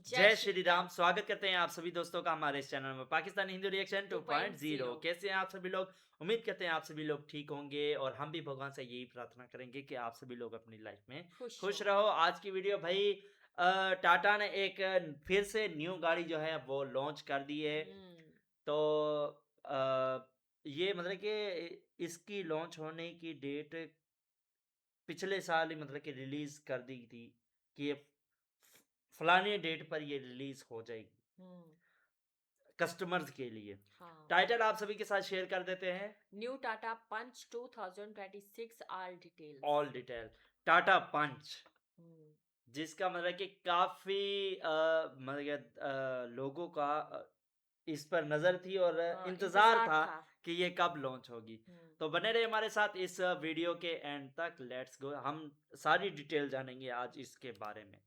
जय श्री राम। स्वागत करते हैं आप सभी दोस्तों का हमारे इस चैनल में पाकिस्तानी हिंदू रिएक्शन 2.0। कैसे हैं आप सभी लोग? उम्मीद करते हैं आप सभी लोग ठीक होंगे और हम भी भगवान से यही प्रार्थना करेंगे कि आप सभी लोग अपनी लाइफ में खुश रहो। आज की वीडियो भाई टाटा ने एक फिर से न्यू गाड़ी जो है वो लॉन्च कर दी है। तो ये मतलब कि इसकी लॉन्च होने की डेट पिछले साल ही मतलब कि रिलीज कर दी थी कि ये फलाने डेट पर ये रिलीज हो जाएगी कस्टमर्स के लिए। टाइटल आप सभी के साथ शेयर कर देते हैं। न्यू टाटा पंच 2026 ऑल डिटेल टाटा पंच, जिसका मतलब कि काफी मतलब लोगों का इस पर नजर थी और इंतजार था कि ये कब लॉन्च होगी। तो बने रहे हमारे साथ इस वीडियो के एंड तक। लेट्स गो, हम सारी डिटेल जानेंगे आज इसके बारे में।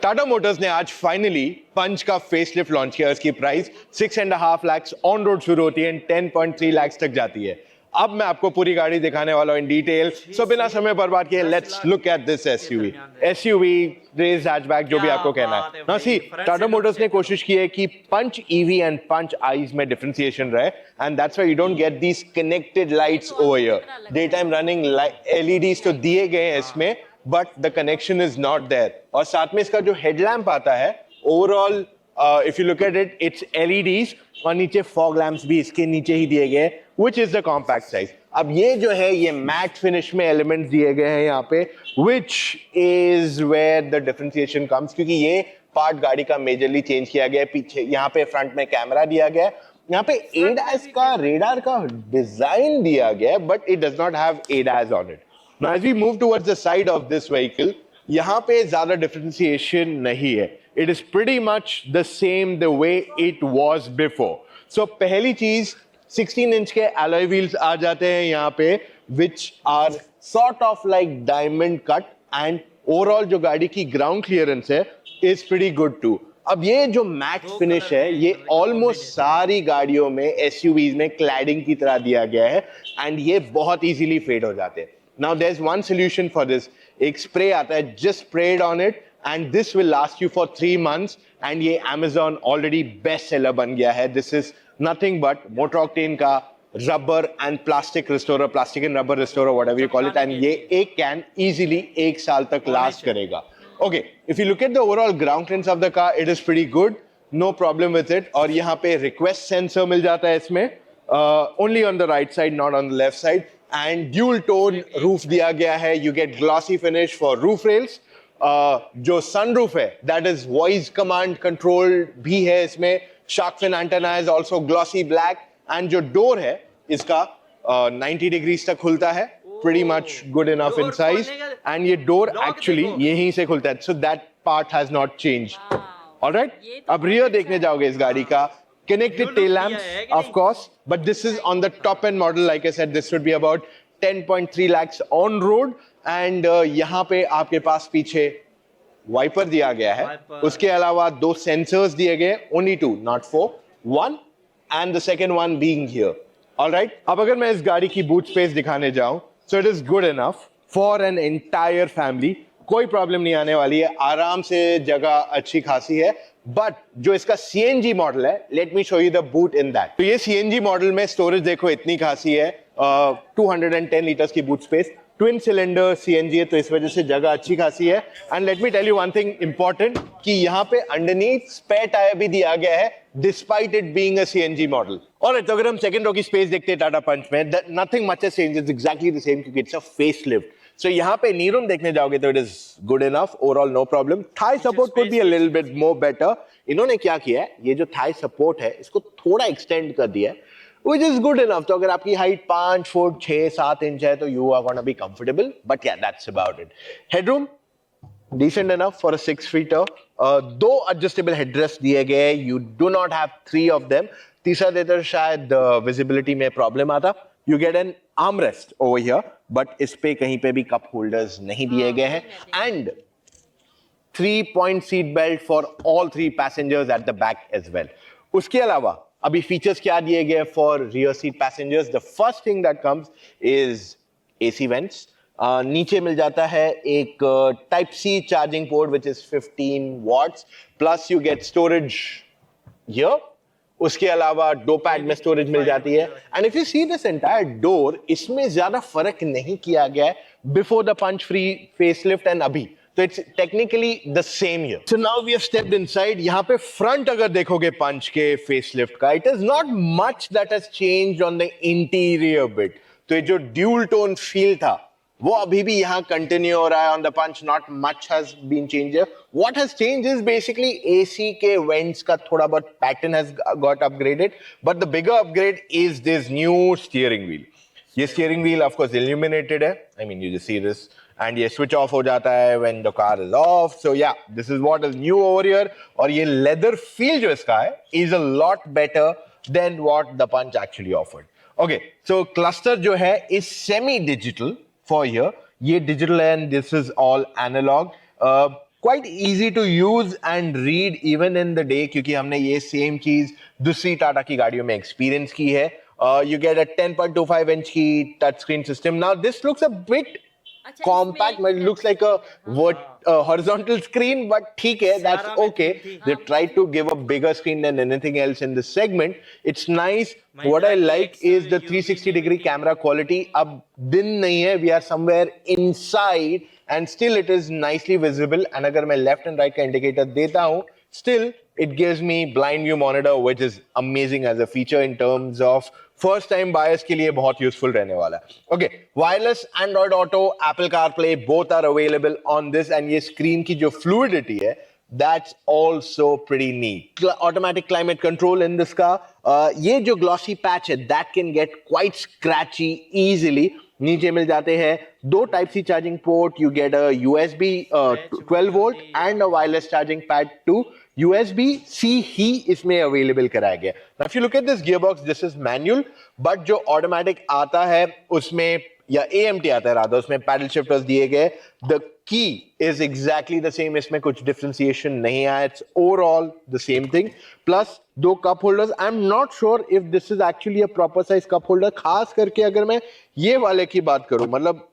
टाटा मोटर्स ने आज फाइनली पंच का फेसलिफ्ट लॉन्च किया। इसकी प्राइस 6.5 लाख ऑन रोड शुरू होती है, 10.3 लाख तक जाती है। अब मैं आपको पूरी गाड़ी दिखाने वाला हूं इन डिटेल। सो बिना समय बर्बाद किए let's look at this SUV race hatchback, जो भी आपको कहना है ना। सी टाटा मोटर्स ने कोशिश की है कि Punch EV and Punch ICE में डिफरेंशिएशन रहे, and that's why you don't get these connected lights over here. Day time running LEDs तो दिए गए हैं इसमें, but the connection is not there. और साथ में इसका जो हेडलैम्प आता है, overall if you look at it, it's LEDs और नीचे फॉग लैंप्स भी इसके नीचे ही दिए गए, which is the compact size. अब ये जो है ये मैट फिनिश में एलिमेंट्स दिए गए हैं यहाँ पे, which is where the differentiation comes, क्योंकि ये पार्ट गाड़ी का मेजरली चेंज किया गया है। पीछे यहाँ पे फ्रंट में कैमरा दिया गया है, यहाँ पे एडास का रेडार का डिजाइन दिया गया है, but it does not have ADAS on it. Now, as we move towards the side of this vehicle, यहाँ पे ज़्यादा differentiation नहीं है. It is pretty much the same the way it was before. So पहली चीज 16 inch के alloy wheels आ जाते हैं यहाँ पे, which are sort of like diamond cut, and overall जो गाड़ी की ground clearance है is pretty good too. अब ये जो मैट फिनिश है ये ऑलमोस्ट सारी गाड़ियों में एसयूवीज में क्लैडिंग की तरह दिया गया है, एंड ये बहुत इजीली फेड हो जाते हैं. Now there's one solution for this. एक स्प्रे आता है, just spray it on it and this will last you for 3 months, and ये Amazon already best seller बन गया है. This is nothing but Motor Octane का rubber and plastic restorer, plastic and rubber restorer, whatever you call it, and ये एक can easily 1 साल तक last करेगा. Okay, if you look at the overall ground clearance of the car, it is pretty good, no problem with it. और यहाँ पे request sensor मिल जाता है इसमें, only on the right side, not on the left side. And dual tone roof दिया गया है. You get glossy finish for roof rails. जो sunroof है, that is voice command control भी है इसमें. Shark fin antenna is also glossy black. And जो door है इसका 90 degrees तक खुलता है. Pretty much good enough in size. And ये door actually यहीं से खुलता है. So that part has not changed. Alright? अब rear देखने जाओगे इस गाड़ी का. Connected tail lamps, of course, but this is on the top end model. Like I said, this would be about 10.3 lakhs on road, and यहाँ पे आपके पास पीछे वाइपर दिया गया है. उसके अलावा 2 sensors दिए गए, only 2, not 4, 1, and the second one being here. All right. अब अगर मैं इस गाड़ी की boot space दिखाने जाऊं, so it is good enough for an entire family. कोई प्रॉब्लम नहीं आने वाली है, आराम से जगह अच्छी खासी है. बट जो इसका सीएनजी मॉडल है, let me show you the boot in that. तो ये सीएनजी मॉडल में स्टोरेज देखो इतनी खासी है, 210 लीटर्स की boot space, twin cylinder CNG है, तो इस वजह से जगह अच्छी खासी है. And let me tell you one thing important, कि यहाँ पे अंडरनीथ स्पेयर टायर भी दिया गया है, despite it being a CNG model. और तो अगर हम सेकंड रो की स्पेस देखते हैं टाटा पंच में, nothing much has changed, it's exactly the same, क्योंकि इट्स अ फेसलिफ्ट. So यहाँ पे knee room देखने जाओगे तो it is good enough, overall no problem. Thigh support could be a little bit more better. इन्होंने क्या किया है, ये जो thigh support है इसको थोड़ा extend कर दिया है, which is good enough. तो अगर आपकी height 5 फुट 6-7 इंच है तो you are gonna be comfortable. But yeah, that's about it. Headroom decent enough for a 6-feeter. 2 adjustable headrests दिए गए, you do not have 3 of them. तीसरा देते शायद visibility में problem आता. You get an armrest over here, but इस पे कहीं पे भी cup holders नहीं दिए गए हैं, and 3-point seat belt for all 3 passengers at the back as well. उसके अलावा अभी features क्या दिए गए for rear seat passengers? The first thing that comes is AC vents. नीचे मिल जाता है एक type C charging port which is 15 watts, plus you get storage here. उसके अलावा दो पैड में स्टोरेज मिल जाती है। And if you see this entire door, इसमें ज्यादा फर्क नहीं किया गया है before the Punch pre facelift and अभी, तो it's technically the same here. So now we have stepped inside. यहाँ पे फ्रंट अगर देखोगे पंच के फेसलिफ्ट का, it is not much that has changed on the interior bit. तो ये जो ड्यूल टोन फील था वो अभी भी यहाँ कंटिन्यू हो रहा है on the punch, not much has been change. What has change is basically AC के वेंट्स का थोड़ा बहुत pattern has got upgraded, but the bigger upgrade is this new steering wheel. ये steering wheel of course illuminated है, I mean you just see this, and ये switch off हो जाता है when the car is off. So yeah, this is what is new over here. और ये leather feel जो इसका है is a lot better than what the Punch actually offered. Okay, so cluster जो है is semi digital for here. ये digital है and this is all analog. Quite easy to use and read even in the day, क्योंकि हमने ये same चीज दूसरी टाटा की गाड़ियों में experience की है। You get a 10.25 inch की touch screen system. Now this looks a bit compact, but it looks like a horizontal screen, but ठीक है, that's okay. They tried to give a bigger screen than anything else in this segment. It's nice. What I like is the 360-degree camera quality. अब दिन नहीं है, we are somewhere inside and still it is nicely visible. And अगर मैं left and right का indicator देता हूँ, still it gives me blind view monitor, which is amazing as a feature in terms of first time buyers के लिए बहुत useful रहने वाला है। Okay, wireless Android Auto, Apple CarPlay, both are available on this, and ये screen की जो fluidity है, that's also pretty neat. Automatic climate control in this car. ये जो glossy patch है, that can get quite scratchy easily. नीचे मिल जाते हैं दो type C charging port, you get a USB 12 volt and a wireless charging pad two USB C ही इसमें available कराया गया। Now if you look at this gearbox, this is manual, but जो automatic आता है उसमें, या AMT आता है राधा, उसमें पैडल शिफ्टर्स दिए गए। The key is exactly the same, इसमें कुछ differentiation नहीं आया, it's overall the same thing. Plus दो cup holders, I am not sure if this is actually a proper size cup holder, खास करके अगर मैं ये वाले की बात करूं, मतलब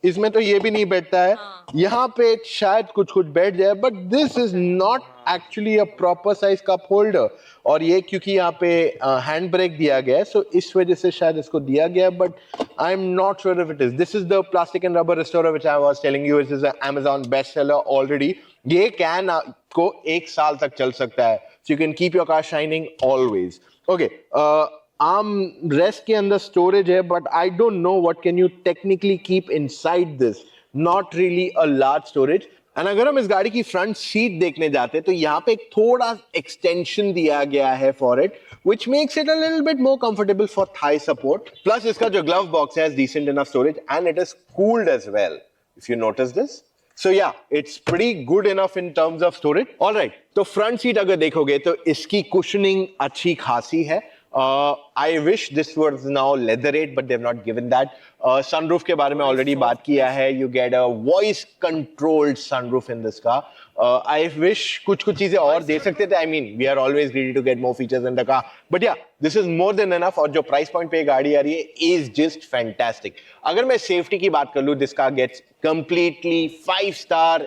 इसमें तो ये भी नहीं बैठता है, यहाँ पे शायद कुछ कुछ बैठ जाए, but this is not actually a proper size cup holder. और ये क्योंकि यहाँ पे हैंड ब्रेक दिया गया है, सो इस वजह से शायद इसको दिया गया, but I am not sure if it is. This is the plastic and rubber restorer which I was telling you, it is Amazon best seller already. ये कैन को 1 साल तक चल सकता है, so you can keep your car shining always. Okay, armrest के अंदर storage है, but I don't know what can you technically keep inside this. Not really a large storage. And अगर हम इस गाड़ी की front seat देखने जाते हैं, तो यहाँ पे एक थोड़ा extension दिया गया है for it, which makes it a little bit more comfortable for thigh support. Plus इसका जो glove box has decent enough storage, and it is cooled as well. If you notice this. So yeah, it's pretty good enough in terms of storage. All right, तो front seat अगर देखोगे तो इसकी cushioning अच्छी खासी है। I wish this was now leatherette, but they've not given that. Sunroof के बारे में already बात किया है. You get a voice controlled sunroof in this car. I wish कुछ चीजें और दे सकते थे. I mean, we are always greedy to get more features in the car. But yeah, this is more than enough. और जो price point पे गाड़ी आ रही है is just fantastic. अगर मैं safety की बात कर लूँ, this car gets completely 5-star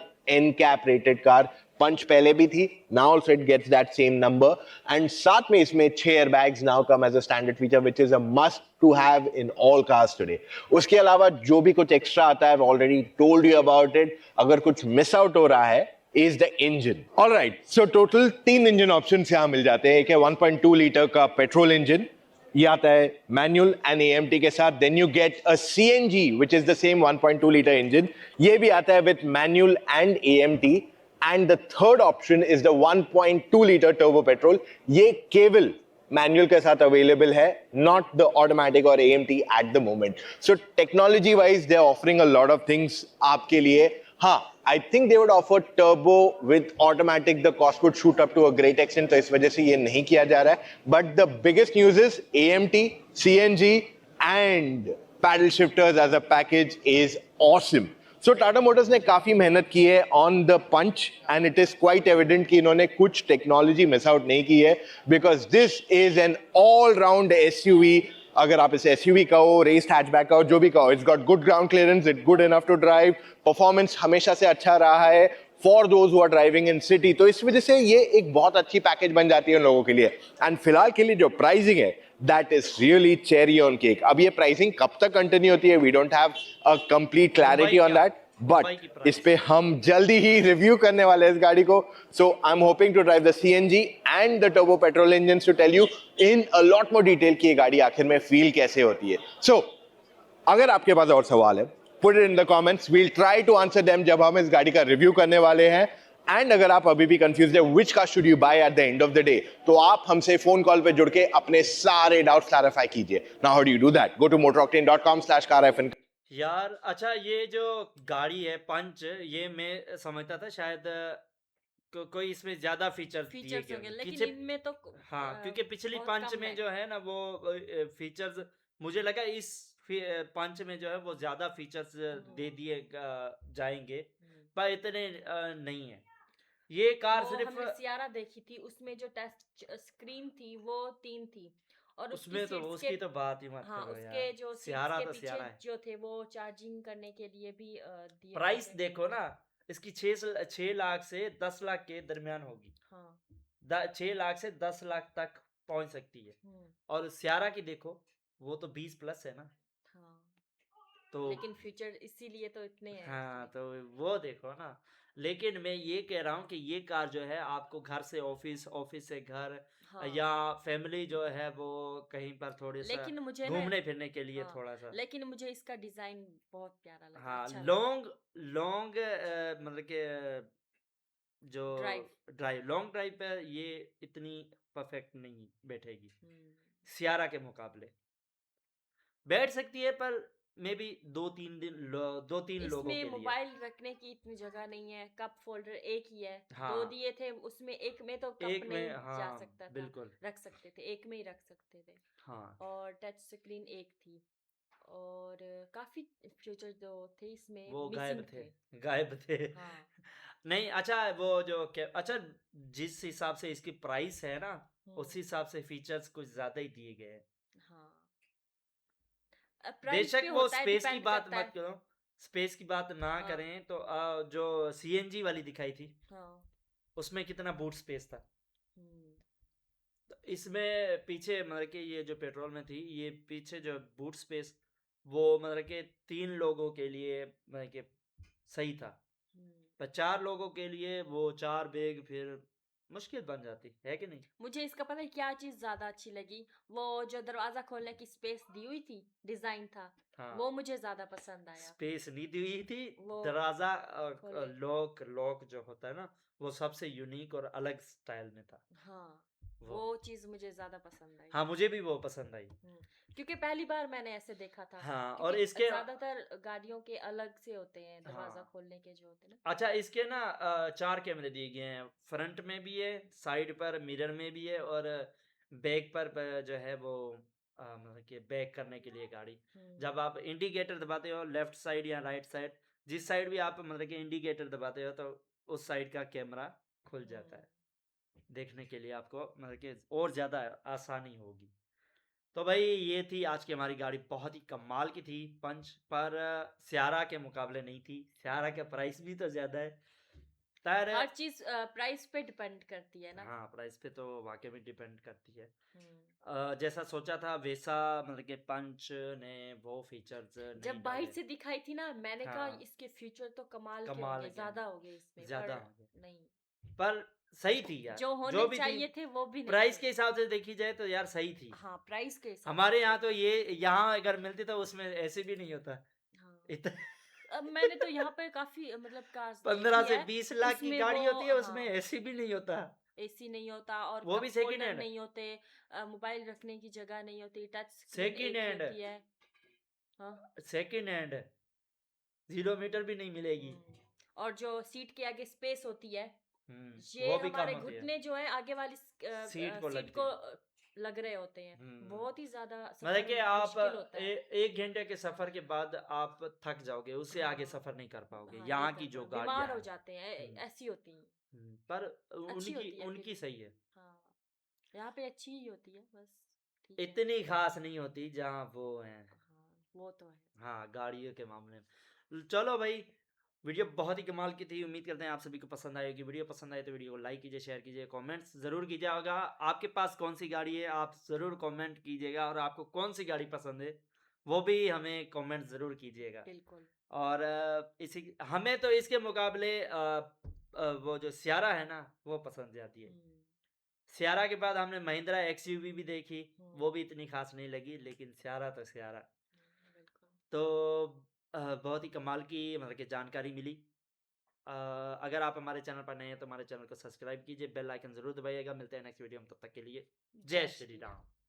NCAP rated car. पंच पहले भी थी, now also it gets that same number, and साथ में इसमें 6 airbags now come as a standard feature, which is a must to have in all cars today. उसके अलावा जो भी कुछ extra आता है, I've already told you about it. अगर कुछ miss out हो रहा है, is the engine. All right, so total 3 engine options यहाँ मिल जाते हैं। एक है 1.2 लीटर का पेट्रोल इंजन, ये आता है मैनुअल एंड AMT के साथ। Then you get a CNG which is the same 1.2 litre engine, ये भी आता है with manual and AMT। And the third option is the 1.2 liter turbo petrol. ये केवल मैनुअल के साथ अवेलेबल है, not the automatic or AMT at the moment. So technology wise they are offering a lot of things आपके लिए। हाँ, I think they would offer turbo with automatic, the cost would shoot up to a great extent, तो इस वजह से ये नहीं किया जा रहा है। But the biggest news is AMT, CNG and paddle shifters as a package is awesome. So Tata Motors ने काफी मेहनत की है on the punch, and it is quite evident कि इन्होंने कुछ टेक्नोलॉजी मिस आउट नहीं की है, because this is an all-round SUV अगर आप इसे एसयूवी कहो, रेस्ड हैचबैक कहो, जो भी कहो, it's got good ground clearance, it's good enough to drive, performance हमेशा से अच्छा रहा है for those who are driving in city. तो इस वजह से ये एक बहुत अच्छी पैकेज बन जाती है उन लोगों के लिए। एंड फिलहाल के लिए जो प्राइसिंग है, that is really cherry on cake. अब ये प्राइसिंग कब तक कंटिन्यू होती है, we don't have a complete clarity on that, Mumbai की बट इस पे हम जल्दी ही रिव्यू करने वाले हैं इस गाड़ी को। So I am hoping to drive the CNG and the turbo petrol engine to tell you in a lot more detail कि ये गाड़ी आखिर में फील कैसे होती है। सो अगर आपके पास और सवाल है, put it in the comments, we'll try to answer them जब हम इस गाड़ी का रिव्यू करने वाले हैं। एंड अगर आप अभी भी कंफ्यूज है which car should you by at the end of the day, तो आप हमसे फोन कॉल पे जुड़ के अपने सारे डाउट्स क्लैरिफाई कीजिए। Now how do you do that? Go to motoroctane.com/carfn। यार अच्छा, ये जो गाड़ी है पंच, ये मैं समझता था शायद कोई इसमें ज्यादा फीचर्स दिए फीचर्स गए होंगे, होंगे लेकिन पीछे। इनमें तो हाँ, क्योंकि पिछली बहुत पंच कम में है। जो है ना वो फीचर्स, मुझे लगा इस पंच में जो है वो ज्यादा फीचर्स दे दिए जाएंगे, हम्म। पर इतने नहीं है। ये कार वो सिर्फ हमने सियारा देखी थी, उसमें जो टच स्क्रीन थी वो 3 थी, और उसकी उसमें तो सीट्स उसकी के तो बात ही मत हाँ करो उसके यार, जो सीट्स सियारा के तो पीछे सियारा है। जो थे वो चार्जिंग करने के लिए भी दिए गए प्राइस थे। देखो ना, इसकी 6 लाख से 10 लाख के दरमियान होगी। हाँ 6 लाख से 10 लाख तक पहुंच सकती है। हम्म, और सियारा की देखो, वो तो 20 प्लस है ना। हाँ तो लेकिन फ्यूचर इसीलिए तो इतने हैं हाँ, इसमें। तो वो देखो ना। लेकिन मैं ये कह रहा हूँ कि ये कार जो है आपको घर से ऑफिस, ऑफिस से घर, हाँ या फैमिली जो है वो कहीं पर थोड़ी सा लेकिन मुझे ना घूमने फिरने के लिए हाँ थोड़ा सा। लेकिन मुझे इसका डिजाइन बहुत प्यारा लगा, हाँ, अच्छा लगा। लॉन्ग लॉन्ग मतलब कि जो ड्राइव लॉन्ग ड्राइव पे ये इतनी परफेक्ट नहीं बैठेगी हम्म, सियारा के मुकाबले। बैठ सकती है पर मे बी 2-3 लोगों इसमें के लिए। मोबाइल रखने की इतनी जगह नहीं है, कप फोल्डर एक ही है। हाँ, 2 दिए थे, उसमें एक में तो कप एक नहीं में, जा हाँ सकता था, बिल्कुल। रख सकते थे, एक में ही रख सकते थे। हाँ, और टच स्क्रीन एक थी, और काफी फीचर जो थे इसमें वो गायब मिसिंग थे, थे। गायब थे। हाँ नहीं, अच्छा वो जो अच्छा, जिस हिसाब से इसकी प्राइस है ना, उस हम्म, हिसाब से फीचर्स कुछ ज्यादा ही दिए गए हैं। हाँ प्राइस बेशक पे वो होता है, स्पेस की डिपेंड बात करता मत है। करो, स्पेस की बात ना हाँ करें तो जो सीएनजी वाली दिखाई थी, हाँ उसमें कितना बूट स्पेस था। हम्म, तो इसमें पीछे मतलब कि ये जो पेट्रोल में थी, ये पीछे जो बूट स्पेस, वो मतलब कि 3 लोगों के लिए मतलब कि सही था। हम्म। पर 4 लोगों के लिए वो 4 बैग फिर मुश्किल बन जाती है कि नहीं। मुझे इसका पता है क्या चीज ज्यादा अच्छी लगी, वो जो दरवाजा खोलने की स्पेस दी हुई थी, डिजाइन था, हाँ, वो मुझे ज्यादा पसंद आया। स्पेस नहीं दी हुई थी। वो दरवाजा खोले लॉक लॉक जो होता है ना, वो सबसे यूनिक और अलग स्टाइल में था। हाँ वो वो चीज मुझे ज्यादा पसंद आई। हाँ, मुझे भी वो पसंद आई। क्योंकि पहली बार मैंने ऐसे देखा था, हाँ, और क्योंकि इसके ज्यादातर गाड़ियों के अलग से होते हैं दरवाजा हाँ, खोलने के जो होते हैं अच्छा इसके ना 4 कैमरे दिए गए हैं। फ्रंट में भी है, साइड पर मिरर में भी है, और बैक पर जो है वो मतलब कि बैक करने के लिए गाड़ी, ना। जब आप इंडिकेटर दबाते हो लेफ्ट साइड या राइट साइड, जिस साइड भी आप मतलब कि इंडिकेटर दबाते हो, तो उस साइड का कैमरा खुल जाता है। देखने के लिए आपको मतलब कि और ज़्यादा आसानी होगी। तो भाई ये थी आज की हमारी गाड़ी, बहुत ही कमाल की थी पंच, पर सियारा के मुकाबले नहीं थी। सियारा का प्राइस भी तो ज़्यादा है, पर हर चीज प्राइस पे डिपेंड करती है ना। हाँ, प्राइस पे तो वाकई में डिपेंड करती है। हम्म। जैसा सोचा था वैसा मतलब कि पंच ने वो फीचर्स जब नहीं बाहर डाले। से दिखाई थी ना, मैंने कहा हाँ, इसके फ्यूचर तो कमाल के कमाल होंगे, के हैं, ज्यादा होंगे इसमें, ज़्यादा पर होंगे, नहीं, पर सही थी यार, जो जो होने भी थी। चाहिए थे वो भी नहीं प्राइस थे। के हिसाब से देखी जाए तो यार सही थी। हाँ प्राइस के हिसाब से हमारे सही यहाँ तो थे। ये, यहाँ अगर मिलती तो उसमें ऐसे भी नहीं होता हाँ इतना। अब मैंने तो यहाँ पे काफी मतलब कार्स 15 देखी से है, 20 लाख की उसमें वो गाड़ी होती है, उसमें हाँ एसी भी नहीं होता, एसी नहीं होता, और वो भी कप सेकंड होल्डर हैंड। नहीं होते, मोबाइल रखने की जगह नहीं होती, टच स्क्रीन सेकंड एक ही हैंड, होती है। हाँ सेकंड हैंड 0 मीटर भी नहीं मिलेगी। और जो सीट के आगे स्पेस होती है, ये वो भी कम हमारे होती है, घुटने जो है आगे वाली सीट को सीट लगती को है। लग रहे होते हैं, हम्म बहुत ही ज्यादा मतलब सफर कि आप मुश्किल होता है। 1 घंटे के सफर के बाद आप थक जाओगे, उससे आगे हाँ सफर नहीं कर पाओगे हाँ नहीं यहाँ कर की जो पा, गाड़ियाँ बीमार हो हैं। जाते हैं, हम्म, ऐसी होती हैं। पर अच्छी उनकी होती है फिर उनकी भी। सही है। हाँ यहाँ पे अच्छी ही होती है बस। ठीक है। इतनी खास नहीं होती जहाँ वो है। हाँ, वो तो है। हाँ, गाड़ियों के मामले में। चलो भाई, वीडियो बहुत ही कमाल की थी। उम्मीद करते हैं आप सभी को पसंद आएगी। वीडियो पसंद आए तो वीडियो को लाइक कीजिए, शेयर कीजिए, कमेंट्स ज़रूर कीजिएगा। आपके पास कौन सी गाड़ी है आप ज़रूर कमेंट कीजिएगा, और आपको कौन सी गाड़ी पसंद है वो भी हमें कमेंट ज़रूर कीजिएगा। बिल्कुल। और इसी हमें तो इसके मुकाबले वो जो सियारा है ना वो पसंद जाती है। हम्म, सियारा के बाद हमने महिंद्रा एक्सयूवी भी देखी, वो हम्म, भी इतनी खास नहीं लगी, लेकिन सियारा तो सियारा। बिल्कुल। तो बहुत ही कमाल की मतलब कि जानकारी मिली। अगर आप हमारे चैनल पर नए हैं तो हमारे चैनल को सब्सक्राइब कीजिए, बेल आइकन ज़रूर दबाइएगा। मिलते हैं नेक्स्ट वीडियो में, तब तक के लिए जय जय श्री श्री राम। राम।